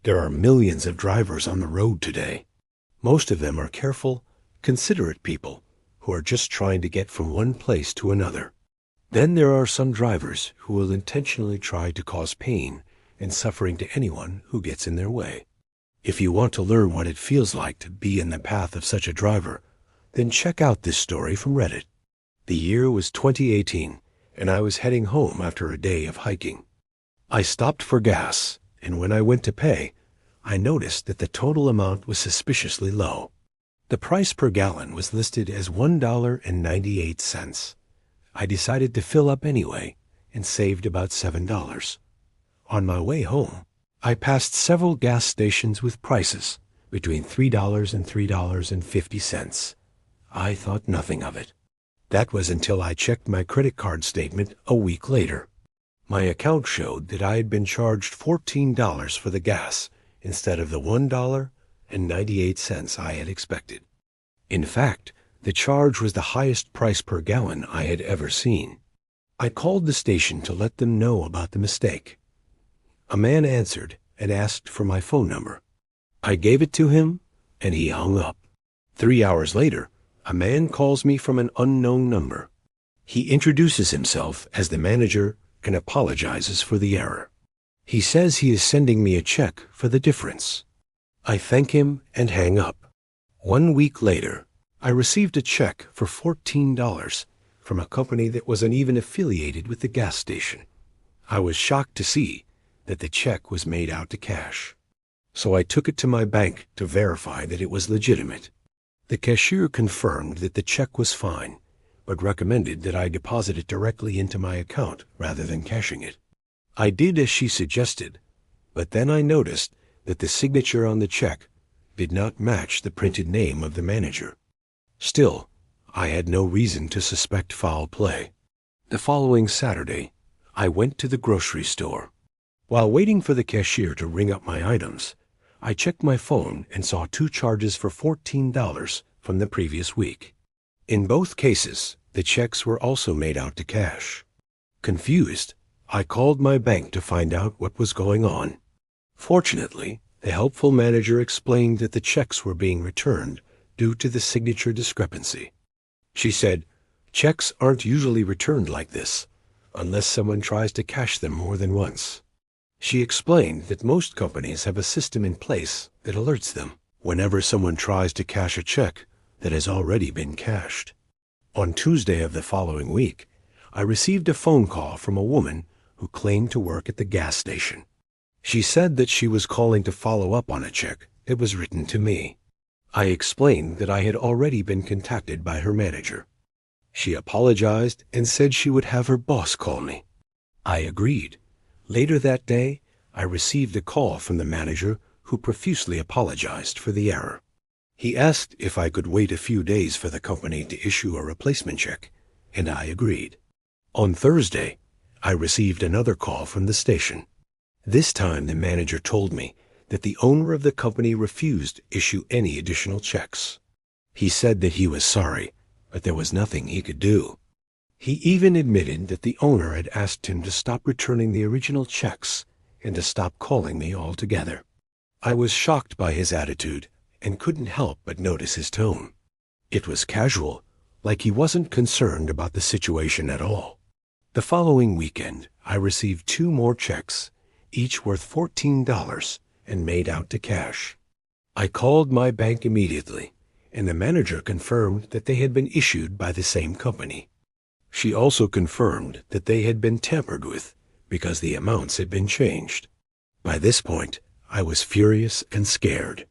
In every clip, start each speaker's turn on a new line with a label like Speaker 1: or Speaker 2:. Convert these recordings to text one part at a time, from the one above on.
Speaker 1: There are millions of drivers on the road today. Most of them are careful, considerate people who are just trying to get from one place to another. Then there are some drivers who will intentionally try to cause pain and suffering to anyone who gets in their way. If you want to learn what it feels like to be in the path of such a driver, then check out this story from Reddit. The year was 2018, and I was heading home after a day of hiking. I stopped for gas, and when I went to pay, I noticed that the total amount was suspiciously low. The price per gallon was listed as $1.98. I decided to fill up anyway and saved about $7. On my way home, I passed several gas stations with prices between $3 and $3.50. I thought nothing of it. That was until I checked my credit card statement a week later. My account showed that I had been charged $14 for the gas instead of the $1.98 I had expected. In fact, the charge was the highest price per gallon I had ever seen. I called the station to let them know about the mistake. A man answered and asked for my phone number. I gave it to him, and he hung up. 3 hours later, a man calls me from an unknown number. He introduces himself as the manager and apologizes for the error. He says he is sending me a check for the difference. I thank him and hang up. 1 week later, I received a check for $14 from a company that wasn't even affiliated with the gas station. I was shocked to see that the check was made out to cash. So I took it to my bank to verify that it was legitimate. The cashier confirmed that the check was fine, but recommended that I deposit it directly into my account rather than cashing it. I did as she suggested, but then I noticed that the signature on the check did not match the printed name of the manager. Still, I had no reason to suspect foul play. The following Saturday, I went to the grocery store. While waiting for the cashier to ring up my items, I checked my phone and saw 2 charges for $14 from the previous week. In both cases, the checks were also made out to cash. Confused, I called my bank to find out what was going on. Fortunately, the helpful manager explained that the checks were being returned due to the signature discrepancy. She said, "Checks aren't usually returned like this, unless someone tries to cash them more than once." She explained that most companies have a system in place that alerts them whenever someone tries to cash a check that has already been cashed. On Tuesday of the following week, I received a phone call from a woman who claimed to work at the gas station. She said that she was calling to follow up on a check that was written to me. I explained that I had already been contacted by her manager. She apologized and said she would have her boss call me. I agreed. Later that day, I received a call from the manager who profusely apologized for the error. He asked if I could wait a few days for the company to issue a replacement check, and I agreed. On Thursday, I received another call from the station. This time the manager told me that the owner of the company refused to issue any additional checks. He said that he was sorry, but there was nothing he could do. He even admitted that the owner had asked him to stop returning the original checks and to stop calling me altogether. I was shocked by his attitude and couldn't help but notice his tone. It was casual, like he wasn't concerned about the situation at all. The following weekend, I received 2 more checks, each worth $14 and made out to cash. I called my bank immediately, and the manager confirmed that they had been issued by the same company. She also confirmed that they had been tampered with because the amounts had been changed. By this point, I was furious and scared.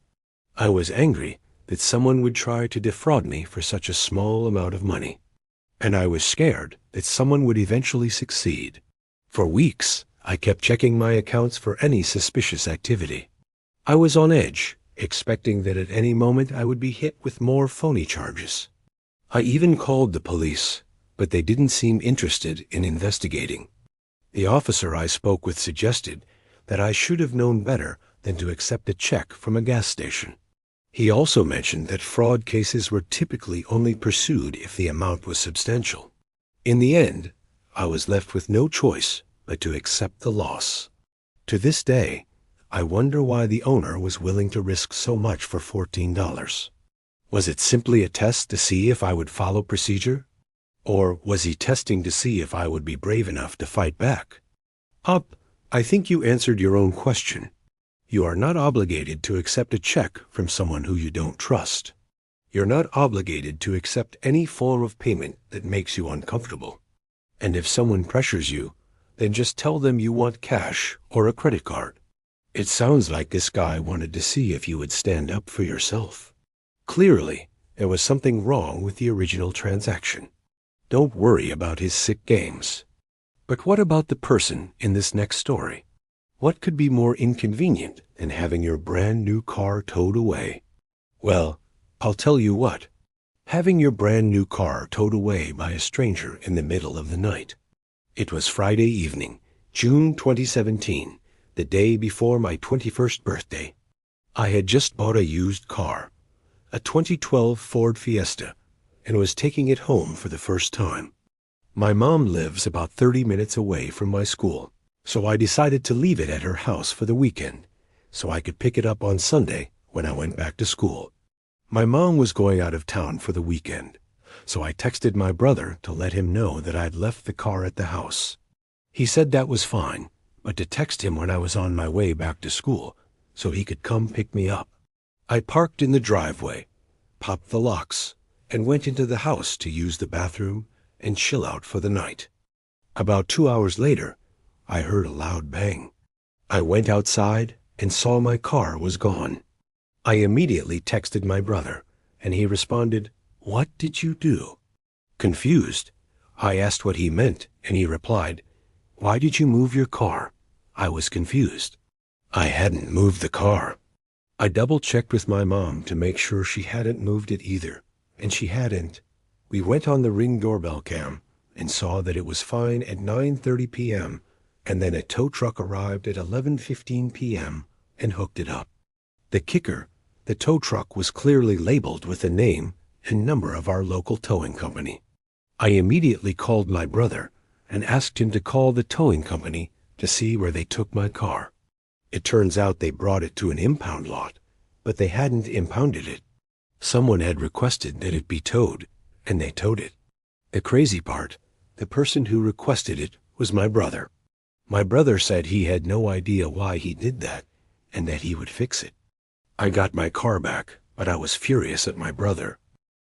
Speaker 1: I was angry that someone would try to defraud me for such a small amount of money, and I was scared that someone would eventually succeed. For weeks, I kept checking my accounts for any suspicious activity. I was on edge, expecting that at any moment I would be hit with more phony charges. I even called the police, but they didn't seem interested in investigating. The officer I spoke with suggested that I should have known better than to accept a check from a gas station. He also mentioned that fraud cases were typically only pursued if the amount was substantial. In the end, I was left with no choice but to accept the loss. To this day, I wonder why the owner was willing to risk so much for $14. Was it simply a test to see if I would follow procedure? Or was he testing to see if I would be brave enough to fight back? I think you answered your own question. You are not obligated to accept a check from someone who you don't trust. You're not obligated to accept any form of payment that makes you uncomfortable. And if someone pressures you, then just tell them you want cash or a credit card. It sounds like this guy wanted to see if you would stand up for yourself. Clearly, there was something wrong with the original transaction. Don't worry about his sick games. But what about the person in this next story? What could be more inconvenient than having your brand new car towed away? Well, I'll tell you what. Having your brand new car towed away by a stranger in the middle of the night. It was Friday evening, June 2017, the day before my 21st birthday. I had just bought a used car, a 2012 Ford Fiesta, and was taking it home for the first time. My mom lives about 30 minutes away from my school, so I decided to leave it at her house for the weekend, so I could pick it up on Sunday when I went back to school. My mom was going out of town for the weekend, so I texted my brother to let him know that I'd left the car at the house. He said that was fine, but to text him when I was on my way back to school so he could come pick me up. I parked in the driveway, popped the locks, and went into the house to use the bathroom and chill out for the night. About 2 hours later, I heard a loud bang. I went outside and saw my car was gone. I immediately texted my brother, and he responded, "What did you do?" Confused, I asked what he meant, and he replied, "Why did you move your car?" I was confused. I hadn't moved the car. I double-checked with my mom to make sure she hadn't moved it either, and she hadn't. We went on the Ring doorbell cam and saw that it was fine at 9:30 p.m., and then a tow truck arrived at 11:15 p.m. and hooked it up. The kicker, the tow truck was clearly labeled with the name and number of our local towing company. I immediately called my brother and asked him to call the towing company to see where they took my car. It turns out they brought it to an impound lot, but they hadn't impounded it. Someone had requested that it be towed, and they towed it. The crazy part, the person who requested it was my brother. My brother said he had no idea why he did that, and that he would fix it. I got my car back, but I was furious at my brother.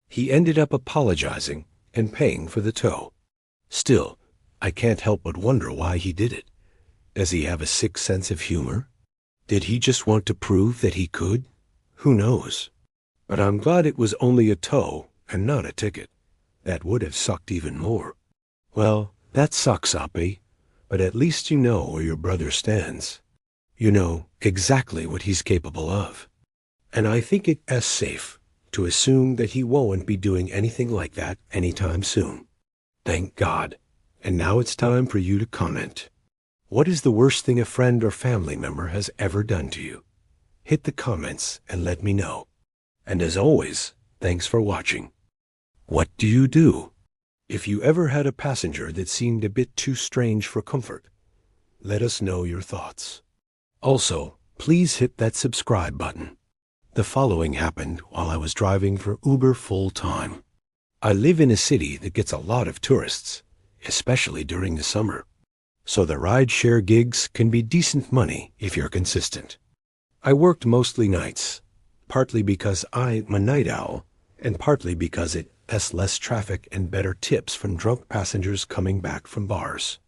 Speaker 1: He ended up apologizing and paying for the tow. Still, I can't help but wonder why he did it. Does he have a sick sense of humor? Did he just want to prove that he could? Who knows? But I'm glad it was only a tow and not a ticket. That would have sucked even more. Well, that sucks, Oppie, but at least you know where your brother stands. You know exactly what he's capable of. And I think it as safe to assume that he won't be doing anything like that anytime soon. Thank God. And now it's time for you to comment. What is the worst thing a friend or family member has ever done to you? Hit the comments and let me know. And as always, thanks for watching. What do you do? If you ever had a passenger that seemed a bit too strange for comfort, let us know your thoughts. Also, please hit that subscribe button. The following happened while I was driving for Uber full-time. I live in a city that gets a lot of tourists, especially during the summer. So the rideshare gigs can be decent money if you're consistent. I worked mostly nights, partly because I'm a night owl, and partly because it has less traffic and better tips from drunk passengers coming back from bars.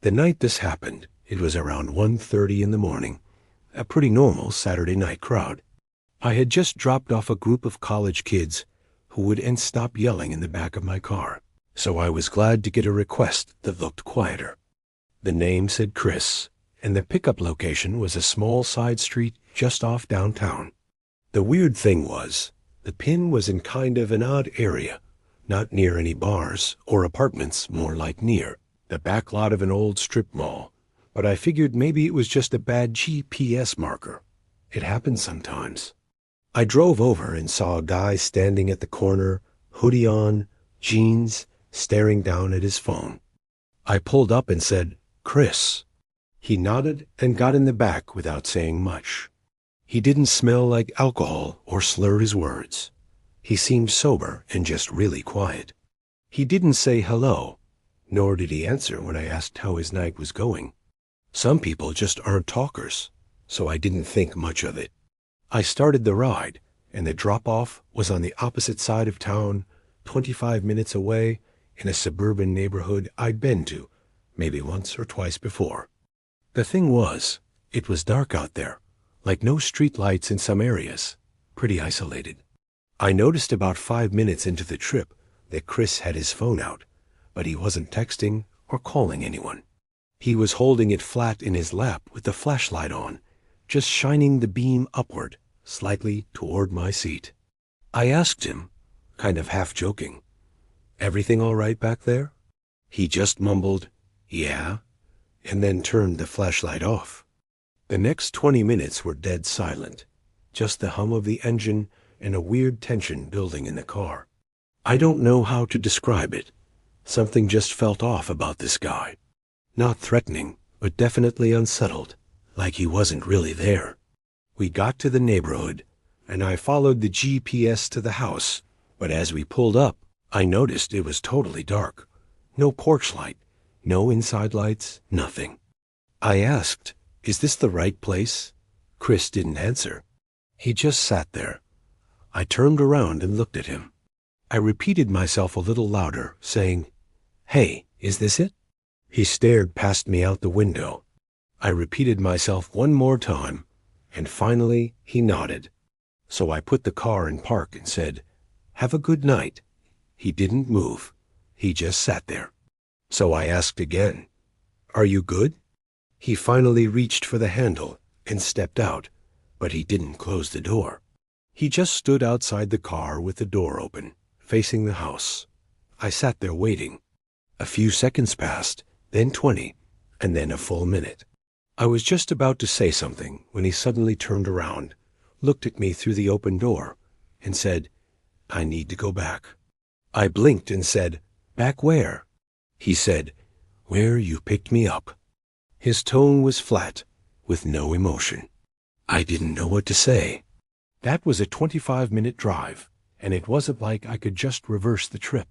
Speaker 1: The night this happened, it was around 1:30 in the morning, a pretty normal Saturday night crowd. I had just dropped off a group of college kids who wouldn't stop yelling in the back of my car, so I was glad to get a request that looked quieter. The name said Chris, and the pickup location was a small side street just off downtown. The weird thing was, the pin was in kind of an odd area, not near any bars or apartments, more like near the back lot of an old strip mall, but I figured maybe it was just a bad GPS marker. It happens sometimes. I drove over and saw a guy standing at the corner, hoodie on, jeans, staring down at his phone. I pulled up and said, "Chris." He nodded and got in the back without saying much. He didn't smell like alcohol or slur his words. He seemed sober and just really quiet. He didn't say hello, nor did he answer when I asked how his night was going. Some people just aren't talkers, so I didn't think much of it. I started the ride, and the drop-off was on the opposite side of town, 25 minutes away, in a suburban neighborhood I'd been to, maybe once or twice before. The thing was, it was dark out there, like no street lights in some areas, pretty isolated. I noticed about 5 minutes into the trip that Chris had his phone out, but he wasn't texting or calling anyone. He was holding it flat in his lap with the flashlight on, just shining the beam upward, slightly toward my seat. I asked him, kind of half joking, "Everything all right back there?" He just mumbled, "Yeah," and then turned the flashlight off. The next 20 minutes were dead silent, just the hum of the engine and a weird tension building in the car. I don't know how to describe it. Something just felt off about this guy. Not threatening, but definitely unsettled, like he wasn't really there. We got to the neighborhood, and I followed the GPS to the house, but as we pulled up, I noticed it was totally dark. No porch light, no inside lights, nothing. I asked, "Is this the right place?" Chris didn't answer. He just sat there. I turned around and looked at him. I repeated myself a little louder, saying, "Hey, is this it?" He stared past me out the window. I repeated myself one more time, and finally he nodded. So I put the car in park and said, "Have a good night." He didn't move. He just sat there. So I asked again, "Are you good?" He finally reached for the handle and stepped out, but he didn't close the door. He just stood outside the car with the door open, facing the house. I sat there waiting. A few seconds passed, then 20, and then a full minute. I was just about to say something when he suddenly turned around, looked at me through the open door, and said, "I need to go back." I blinked and said, "Back where?" He said, "Where you picked me up." His tone was flat, with no emotion. I didn't know what to say. That was a 25-minute drive, and it wasn't like I could just reverse the trip.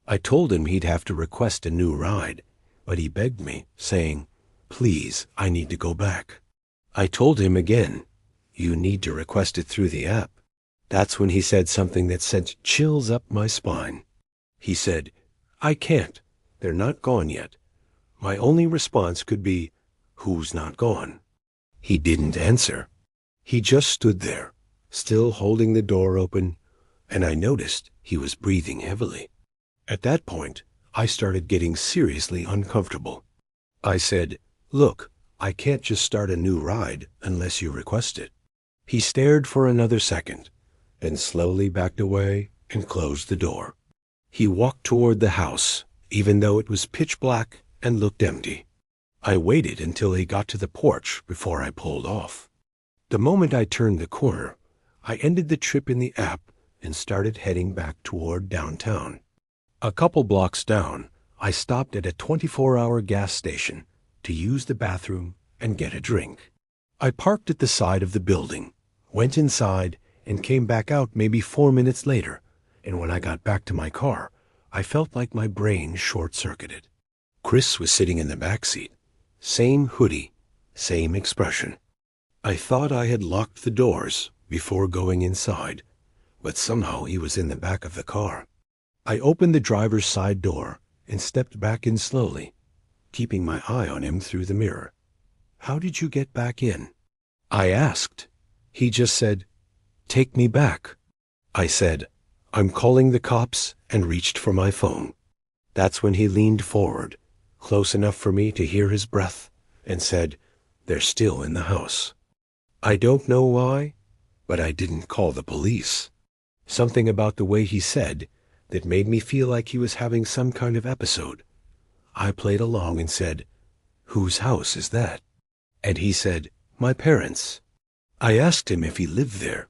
Speaker 1: I told him he'd have to request a new ride, but he begged me, saying, "Please, I need to go back." I told him again, "You need to request it through the app." That's when he said something that sent chills up my spine. He said, "I can't. They're not gone yet." My only response could be, "Who's not gone?" He didn't answer. He just stood there, still holding the door open, and I noticed he was breathing heavily. At that point, I started getting seriously uncomfortable. I said, "Look, I can't just start a new ride unless you request it." He stared for another second, then slowly backed away and closed the door. He walked toward the house, even though it was pitch black and looked empty. I waited until he got to the porch before I pulled off. The moment I turned the corner, I ended the trip in the app and started heading back toward downtown. A couple blocks down, I stopped at a 24-hour gas station to use the bathroom and get a drink. I parked at the side of the building, went inside, and came back out maybe 4 minutes later, and when I got back to my car, I felt like my brain short-circuited. Chris was sitting in the back seat. Same hoodie, same expression. I thought I had locked the doors before going inside, but somehow he was in the back of the car. I opened the driver's side door and stepped back in slowly, keeping my eye on him through the mirror. "How did you get back in?" I asked. He just said, "Take me back." I said, "I'm calling the cops," and reached for my phone. That's when he leaned forward, close enough for me to hear his breath, and said, "They're still in the house." I don't know why, but I didn't call the police. Something about the way he said that made me feel like he was having some kind of episode. I played along and said, "Whose house is that?" And he said, "My parents'." I asked him if he lived there,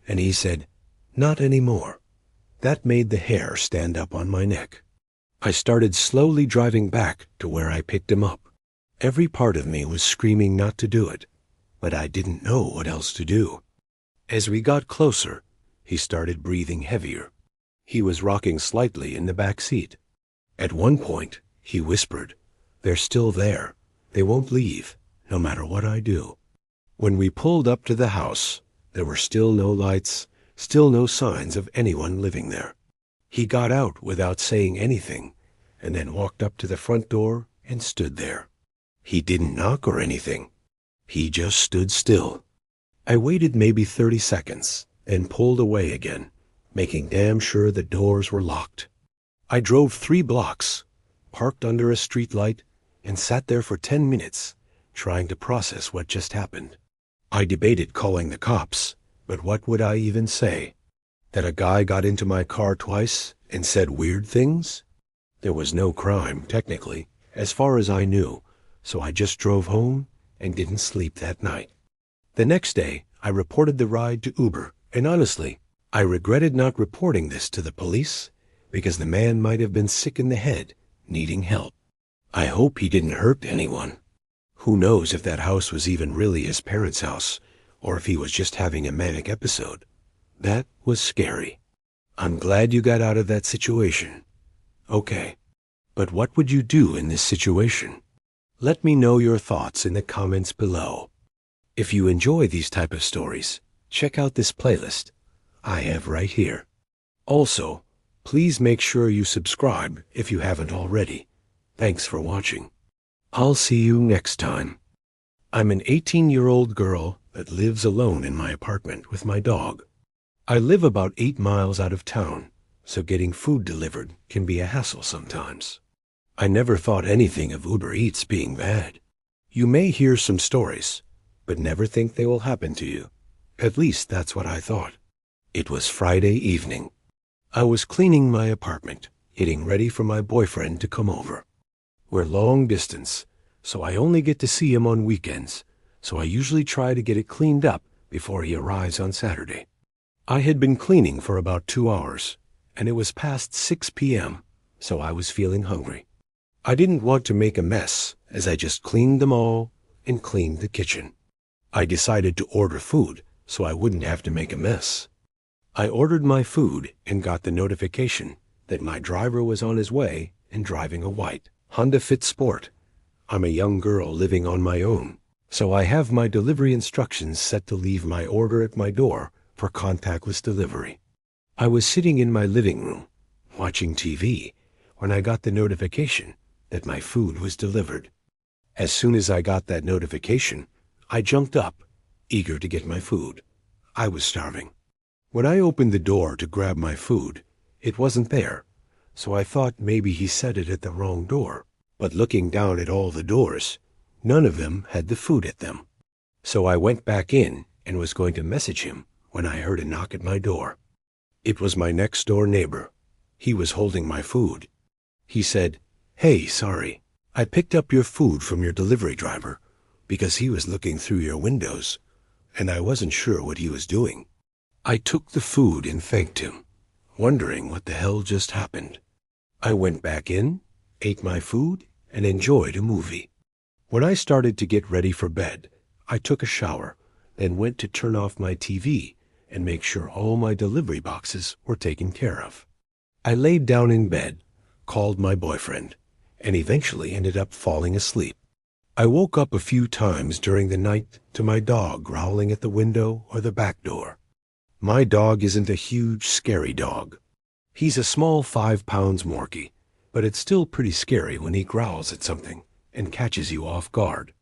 Speaker 1: and he said, "Not anymore." That made the hair stand up on my neck. I started slowly driving back to where I picked him up. Every part of me was screaming not to do it, but I didn't know what else to do. As we got closer, he started breathing heavier. He was rocking slightly in the back seat. At one point, he whispered, "They're still there. They won't leave, no matter what I do." When we pulled up to the house, there were still no lights, still no signs of anyone living there. He got out without saying anything, and then walked up to the front door and stood there. He didn't knock or anything. He just stood still. I waited maybe 30 seconds and pulled away again, making damn sure the doors were locked. I drove 3 blocks, parked under a streetlight, and sat there for 10 minutes, trying to process what just happened. I debated calling the cops, but what would I even say? That a guy got into my car twice and said weird things? There was no crime, technically, as far as I knew, so I just drove home and didn't sleep that night. The next day, I reported the ride to Uber, and honestly, I regretted not reporting this to the police because the man might have been sick in the head, needing help. I hope he didn't hurt anyone. Who knows if that house was even really his parents' house, or if he was just having a manic episode. That was scary. I'm glad you got out of that situation. Okay, but what would you do in this situation? Let me know your thoughts in the comments below. If you enjoy these type of stories, check out this playlist I have right here. Also, please make sure you subscribe if you haven't already. Thanks for watching. I'll see you next time. I'm an 18-year-old girl that lives alone in my apartment with my dog. I live about 8 miles out of town, so getting food delivered can be a hassle sometimes. I never thought anything of Uber Eats being bad. You may hear some stories, but never think they will happen to you. At least that's what I thought. It was Friday evening. I was cleaning my apartment, getting ready for my boyfriend to come over. We're long distance, so I only get to see him on weekends, so I usually try to get it cleaned up before he arrives on Saturday. I had been cleaning for about 2 hours, and it was past 6 p.m., so I was feeling hungry. I didn't want to make a mess, as I just cleaned them all and cleaned the kitchen. I decided to order food so I wouldn't have to make a mess. I ordered my food and got the notification that my driver was on his way and driving a white Honda Fit Sport. I'm a young girl living on my own, so I have my delivery instructions set to leave my order at my door for contactless delivery. I was sitting in my living room, watching TV, when I got the notification that my food was delivered. As soon as I got that notification, I jumped up, eager to get my food. I was starving. When I opened the door to grab my food, it wasn't there, so I thought maybe he set it at the wrong door. But looking down at all the doors, none of them had the food at them. So I went back in and was going to message him when I heard a knock at my door. It was my next-door neighbor. He was holding my food. He said, "Hey, sorry, I picked up your food from your delivery driver because he was looking through your windows, and I wasn't sure what he was doing." I took the food and thanked him, wondering what the hell just happened. I went back in, ate my food, and enjoyed a movie. When I started to get ready for bed, I took a shower, then went to turn off my TV and make sure all my delivery boxes were taken care of. I laid down in bed, called my boyfriend, and eventually ended up falling asleep. I woke up a few times during the night to my dog growling at the window or the back door. My dog isn't a huge, scary dog. He's a small 5 pounds Morkie, but it's still pretty scary when he growls at something and catches you off guard.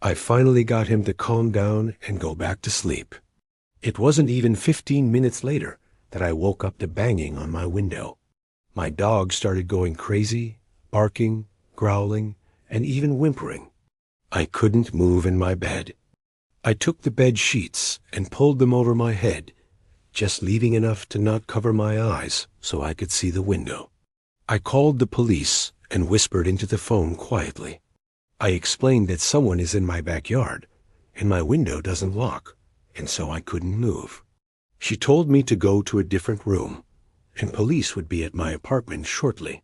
Speaker 1: I finally got him to calm down and go back to sleep. It wasn't even 15 minutes later that I woke up to banging on my window. My dog started going crazy, barking, growling, and even whimpering. I couldn't move in my bed. I took the bed sheets and pulled them over my head, just leaving enough to not cover my eyes so I could see the window. I called the police and whispered into the phone quietly. I explained that someone is in my backyard and my window doesn't lock, and so I couldn't move. She told me to go to a different room, and police would be at my apartment shortly.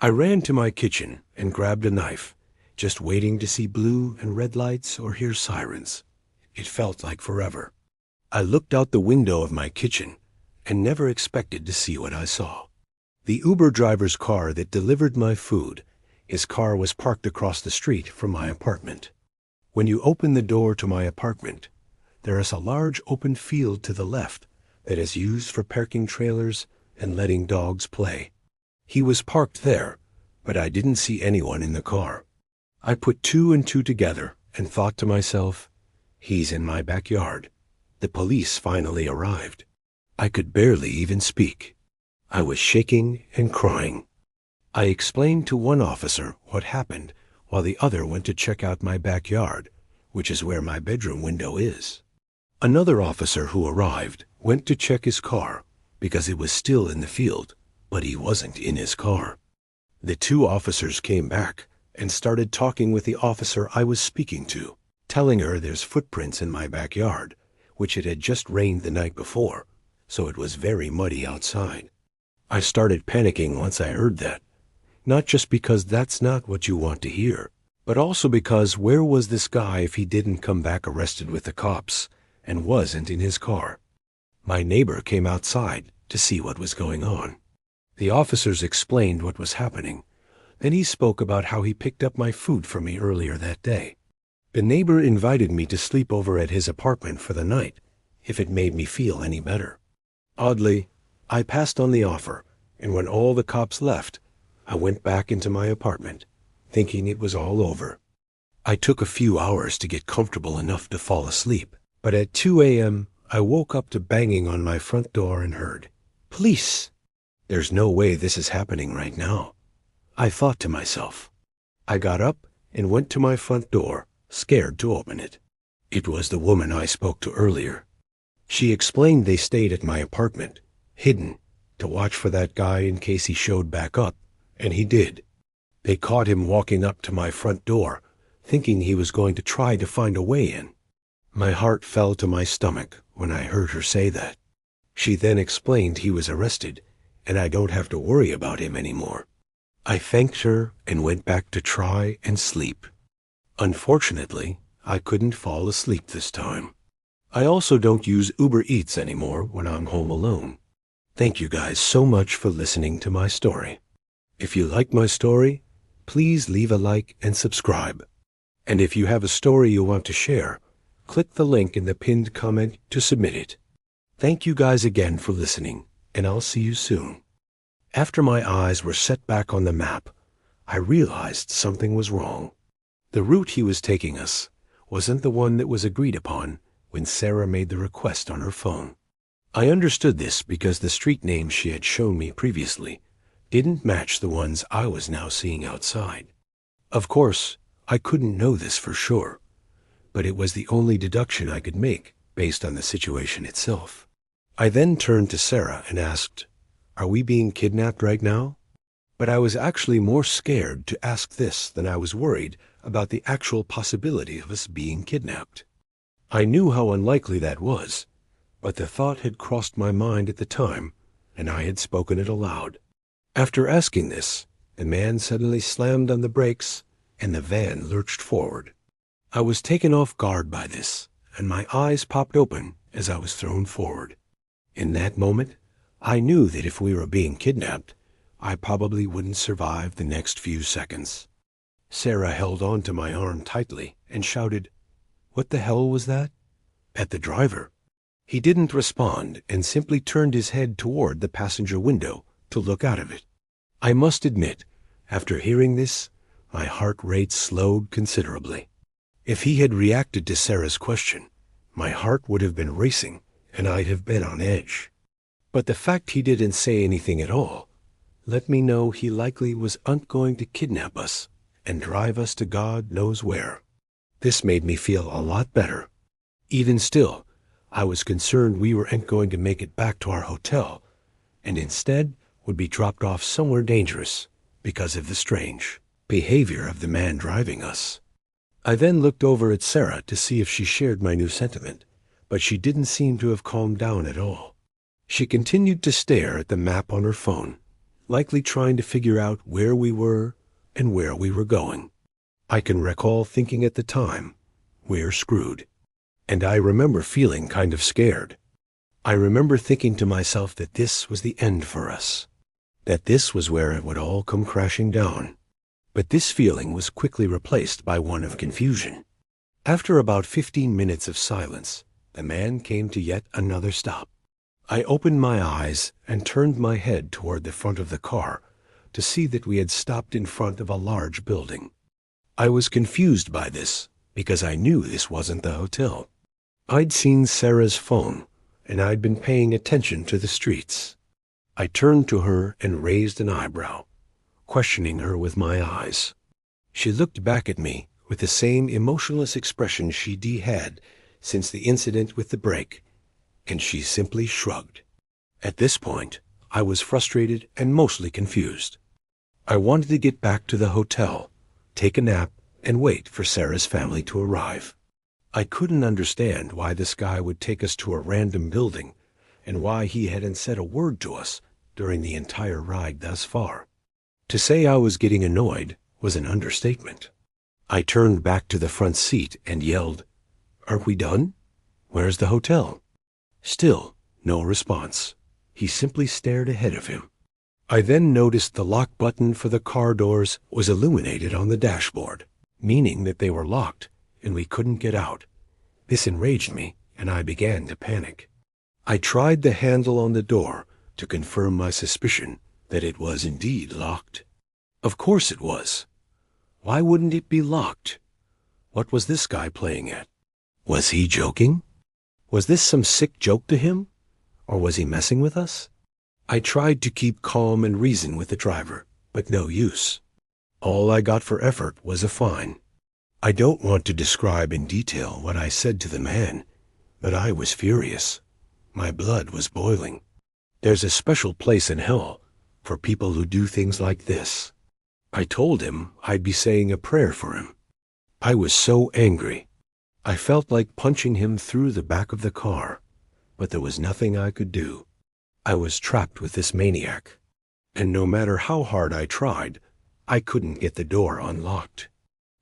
Speaker 1: I ran to my kitchen and grabbed a knife, just waiting to see blue and red lights or hear sirens. It felt like forever. I looked out the window of my kitchen and never expected to see what I saw. The Uber driver's car that delivered my food, his car was parked across the street from my apartment. When you open the door to my apartment, there is a large open field to the left that is used for parking trailers and letting dogs play. He was parked there, but I didn't see anyone in the car. I put two and two together and thought to myself, he's in my backyard. The police finally arrived. I could barely even speak. I was shaking and crying. I explained to one officer what happened while the other went to check out my backyard, which is where my bedroom window is. Another officer who arrived went to check his car because it was still in the field, but he wasn't in his car. The two officers came back and started talking with the officer I was speaking to, telling her there's footprints in my backyard, which it had just rained the night before, so it was very muddy outside. I started panicking once I heard that, not just because that's not what you want to hear, but also because where was this guy if he didn't come back arrested with the cops and wasn't in his car? My neighbor came outside to see what was going on. The officers explained what was happening. Then he spoke about how he picked up my food for me earlier that day. The neighbor invited me to sleep over at his apartment for the night, if it made me feel any better. Oddly, I passed on the offer, and when all the cops left, I went back into my apartment, thinking it was all over. I took a few hours to get comfortable enough to fall asleep, but at 2 a.m., I woke up to banging on my front door and heard, "Police!" There's no way this is happening right now, I thought to myself. I got up and went to my front door, scared to open it. It was the woman I spoke to earlier. She explained they stayed at my apartment, hidden, to watch for that guy in case he showed back up, and he did. They caught him walking up to my front door, thinking he was going to try to find a way in. My heart fell to my stomach when I heard her say that. She then explained he was arrested, and I don't have to worry about him anymore. I thanked her and went back to try and sleep. Unfortunately, I couldn't fall asleep this time. I also don't use Uber Eats anymore when I'm home alone. Thank you guys so much for listening to my story. If you like my story, please leave a like and subscribe. And if you have a story you want to share, click the link in the pinned comment to submit it. Thank you guys again for listening, and I'll see you soon. After my eyes were set back on the map, I realized something was wrong. The route he was taking us wasn't the one that was agreed upon when Sarah made the request on her phone. I understood this because the street names she had shown me previously didn't match the ones I was now seeing outside. Of course, I couldn't know this for sure, but it was the only deduction I could make based on the situation itself. I then turned to Sarah and asked, "Are we being kidnapped right now?" But I was actually more scared to ask this than I was worried about the actual possibility of us being kidnapped. I knew how unlikely that was, but the thought had crossed my mind at the time, and I had spoken it aloud. After asking this, the man suddenly slammed on the brakes, and the van lurched forward. I was taken off guard by this, and my eyes popped open as I was thrown forward. In that moment, I knew that if we were being kidnapped, I probably wouldn't survive the next few seconds. Sarah held on to my arm tightly and shouted, "What the hell was that?" at the driver. He didn't respond and simply turned his head toward the passenger window to look out of it. I must admit, after hearing this, my heart rate slowed considerably. If he had reacted to Sarah's question, my heart would have been racing and I'd have been on edge. But the fact he didn't say anything at all let me know he likely wasn't going to kidnap us and drive us to God knows where. This made me feel a lot better. Even still, I was concerned we weren't going to make it back to our hotel, and instead would be dropped off somewhere dangerous because of the strange behavior of the man driving us. I then looked over at Sarah to see if she shared my new sentiment, but she didn't seem to have calmed down at all. She continued to stare at the map on her phone, likely trying to figure out where we were and where we were going. I can recall thinking at the time, we're screwed. And I remember feeling kind of scared. I remember thinking to myself that this was the end for us, that this was where it would all come crashing down. But this feeling was quickly replaced by one of confusion. After about 15 minutes of silence, the man came to yet another stop. I opened my eyes and turned my head toward the front of the car to see that we had stopped in front of a large building. I was confused by this because I knew this wasn't the hotel. I'd seen Sarah's phone, and I'd been paying attention to the streets. I turned to her and raised an eyebrow, questioning her with my eyes. She looked back at me with the same emotionless expression she'd had since the incident with the brake, and she simply shrugged. At this point, I was frustrated and mostly confused. I wanted to get back to the hotel, take a nap, and wait for Sarah's family to arrive. I couldn't understand why this guy would take us to a random building and why he hadn't said a word to us during the entire ride thus far. To say I was getting annoyed was an understatement. I turned back to the front seat and yelled, "Aren't we done? Where's the hotel?" Still, no response. He simply stared ahead of him. I then noticed the lock button for the car doors was illuminated on the dashboard, meaning that they were locked and we couldn't get out. This enraged me, and I began to panic. I tried the handle on the door to confirm my suspicion that it was indeed locked. Of course it was. Why wouldn't it be locked? What was this guy playing at? Was he joking? Was this some sick joke to him? Or was he messing with us? I tried to keep calm and reason with the driver, but no use. All I got for effort was a fine. I don't want to describe in detail what I said to the man, but I was furious. My blood was boiling. There's a special place in hell for people who do things like this. I told him I'd be saying a prayer for him. I was so angry. I felt like punching him through the back of the car, but there was nothing I could do. I was trapped with this maniac, and no matter how hard I tried, I couldn't get the door unlocked.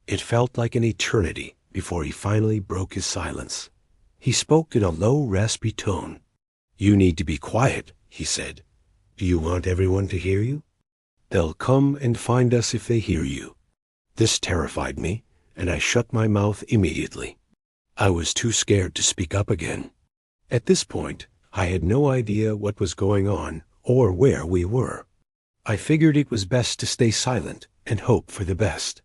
Speaker 1: It felt like an eternity before he finally broke his silence. He spoke in a low, raspy tone. "You need to be quiet," he said. "Do you want everyone to hear you? They'll come and find us if they hear you." This terrified me, and I shut my mouth immediately. I was too scared to speak up again. At this point, I had no idea what was going on or where we were. I figured it was best to stay silent and hope for the best.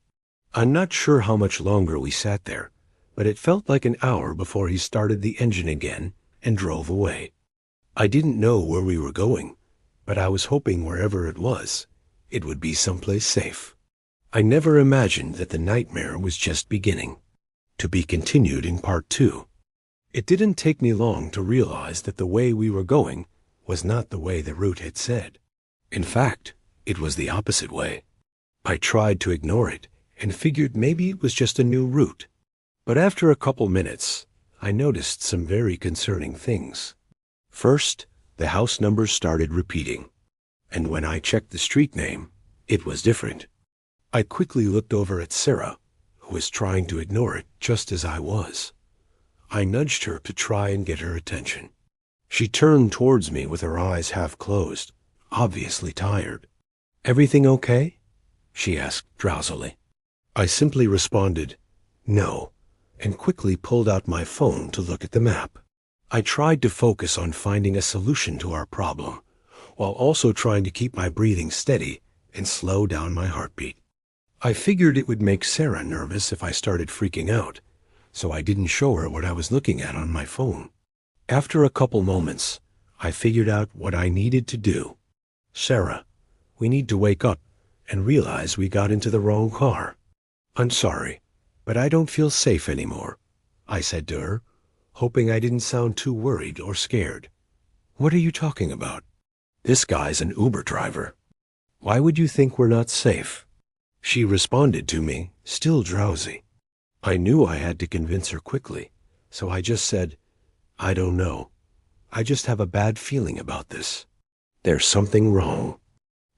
Speaker 1: I'm not sure how much longer we sat there, but it felt like an hour before he started the engine again and drove away. I didn't know where we were going, but I was hoping wherever it was, it would be someplace safe. I never imagined that the nightmare was just beginning, to be continued in part 2. It didn't take me long to realize that the way we were going was not the way the route had said. In fact, it was the opposite way. I tried to ignore it and figured maybe it was just a new route. But after a couple minutes, I noticed some very concerning things. First, the house numbers started repeating, and when I checked the street name, it was different. I quickly looked over at Sarah, who was trying to ignore it just as I was. I nudged her to try and get her attention. She turned towards me with her eyes half closed, obviously tired. "Everything okay?" she asked drowsily. I simply responded, "No," and quickly pulled out my phone to look at the map. I tried to focus on finding a solution to our problem, while also trying to keep my breathing steady and slow down my heartbeat. I figured it would make Sarah nervous if I started freaking out, so I didn't show her what I was looking at on my phone. After a couple moments, I figured out what I needed to do. "Sarah, we need to wake up and realize we got into the wrong car. I'm sorry, but I don't feel safe anymore," I said to her, hoping I didn't sound too worried or scared. "What are you talking about? This guy's an Uber driver. Why would you think we're not safe?" She responded to me, still drowsy. I knew I had to convince her quickly, so I just said, "I don't know. I just have a bad feeling about this. There's something wrong."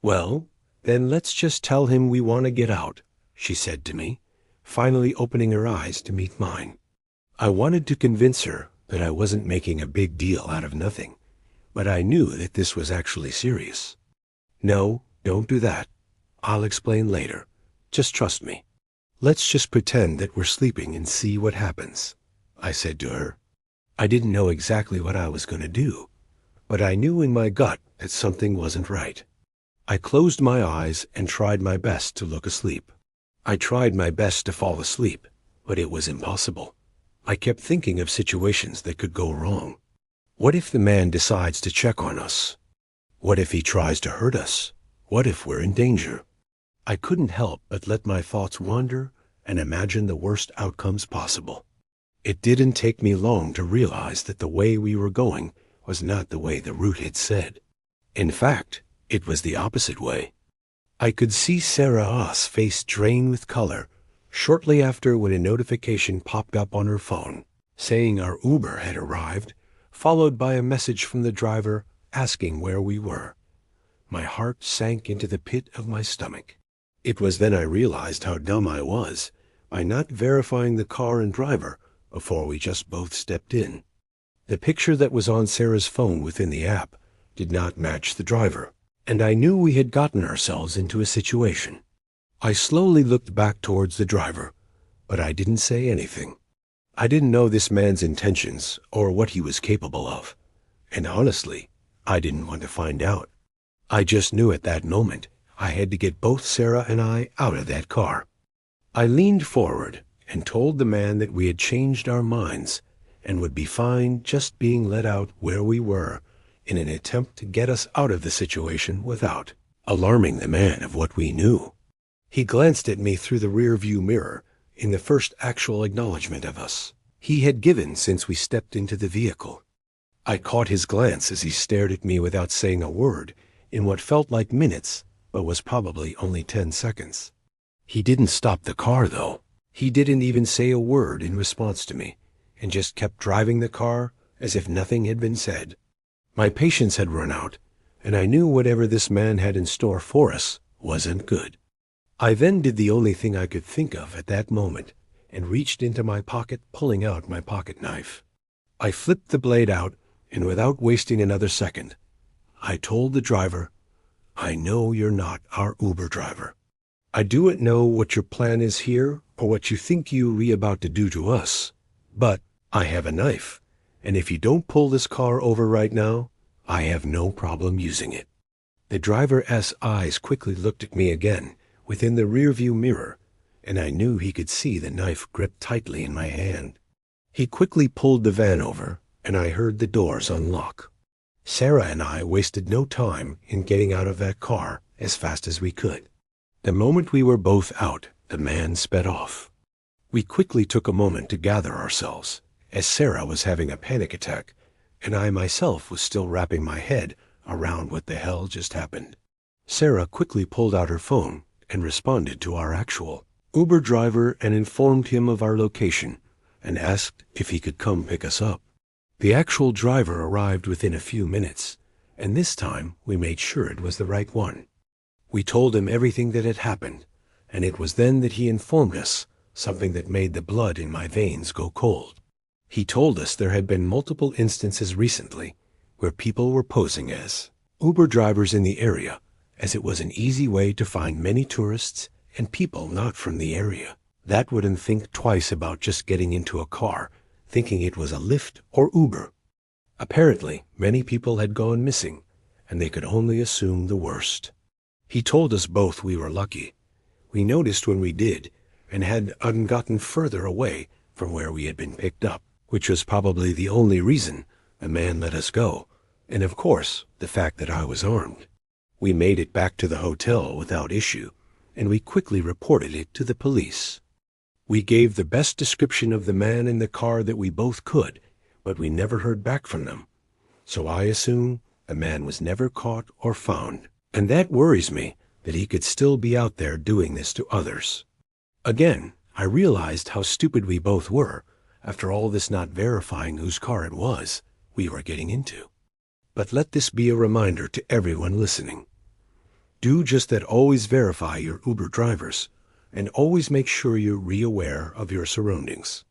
Speaker 1: "Well, then let's just tell him we want to get out," she said to me, finally opening her eyes to meet mine. I wanted to convince her that I wasn't making a big deal out of nothing, but I knew that this was actually serious. "No, don't do that. I'll explain later. Just trust me. Let's just pretend that we're sleeping and see what happens," I said to her. I didn't know exactly what I was going to do, but I knew in my gut that something wasn't right. I closed my eyes and tried my best to look asleep. I tried my best to fall asleep, but it was impossible. I kept thinking of situations that could go wrong. What if the man decides to check on us? What if he tries to hurt us? What if we're in danger? I couldn't help but let my thoughts wander and imagine the worst outcomes possible. It didn't take me long to realize that the way we were going was not the way the route had said. In fact, it was the opposite way. I could see Sarah's face drain with color shortly after when a notification popped up on her phone saying our Uber had arrived, followed by a message from the driver asking where we were. My heart sank into the pit of my stomach. It was then I realized how dumb I was by not verifying the car and driver before we just both stepped in. The picture that was on Sarah's phone within the app did not match the driver, and I knew we had gotten ourselves into a situation. I slowly looked back towards the driver, but I didn't say anything. I didn't know this man's intentions or what he was capable of, and honestly, I didn't want to find out. I just knew at that moment I had to get both Sarah and I out of that car. I leaned forward and told the man that we had changed our minds and would be fine just being let out where we were in an attempt to get us out of the situation without alarming the man of what we knew. He glanced at me through the rear-view mirror in the first actual acknowledgement of us he had given since we stepped into the vehicle. I caught his glance as he stared at me without saying a word in what felt like minutes, but was probably only 10 seconds. He didn't stop the car, though. He didn't even say a word in response to me, and just kept driving the car as if nothing had been said. My patience had run out, and I knew whatever this man had in store for us wasn't good. I then did the only thing I could think of at that moment and reached into my pocket, pulling out my pocket knife. I flipped the blade out, and without wasting another second, I told the driver, "I know you're not our Uber driver. I don't know what your plan is here or what you think you're about to do to us, but I have a knife, and if you don't pull this car over right now, I have no problem using it." The driver's eyes quickly looked at me again within the rearview mirror, and I knew he could see the knife gripped tightly in my hand. He quickly pulled the van over, and I heard the doors unlock. Sarah and I wasted no time in getting out of that car as fast as we could. The moment we were both out, the man sped off. We quickly took a moment to gather ourselves, as Sarah was having a panic attack, and I myself was still wrapping my head around what the hell just happened. Sarah quickly pulled out her phone and responded to our actual Uber driver and informed him of our location and asked if he could come pick us up. The actual driver arrived within a few minutes, and this time we made sure it was the right one. We told him everything that had happened, and it was then that he informed us something that made the blood in my veins go cold. He told us there had been multiple instances recently where people were posing as Uber drivers in the area, as it was an easy way to find many tourists and people not from the area that wouldn't think twice about just getting into a car, thinking it was a Lyft or Uber. Apparently, many people had gone missing, and they could only assume the worst. He told us both we were lucky. We noticed when we did, and had gotten further away from where we had been picked up, which was probably the only reason the man let us go, and of course, the fact that I was armed. We made it back to the hotel without issue, and we quickly reported it to the police. We gave the best description of the man in the car that we both could, but we never heard back from them. So I assume the man was never caught or found, and that worries me that he could still be out there doing this to others. Again, I realized how stupid we both were after all this not verifying whose car it was we were getting into. But let this be a reminder to everyone listening. Do just that, always verify your Uber drivers, and always make sure you're aware of your surroundings.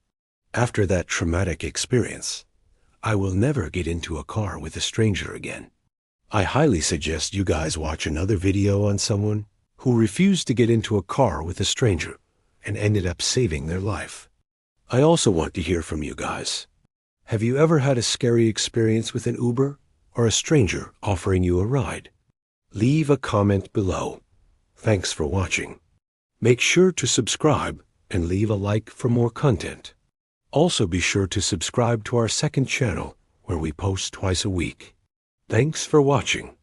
Speaker 1: After that traumatic experience, I will never get into a car with a stranger again. I highly suggest you guys watch another video on someone who refused to get into a car with a stranger and ended up saving their life. I also want to hear from you guys. Have you ever had a scary experience with an Uber or a stranger offering you a ride? Leave a comment below. Thanks for watching. Make sure to subscribe and leave a like for more content. Also be sure to subscribe to our second channel where we post twice a week. Thanks for watching.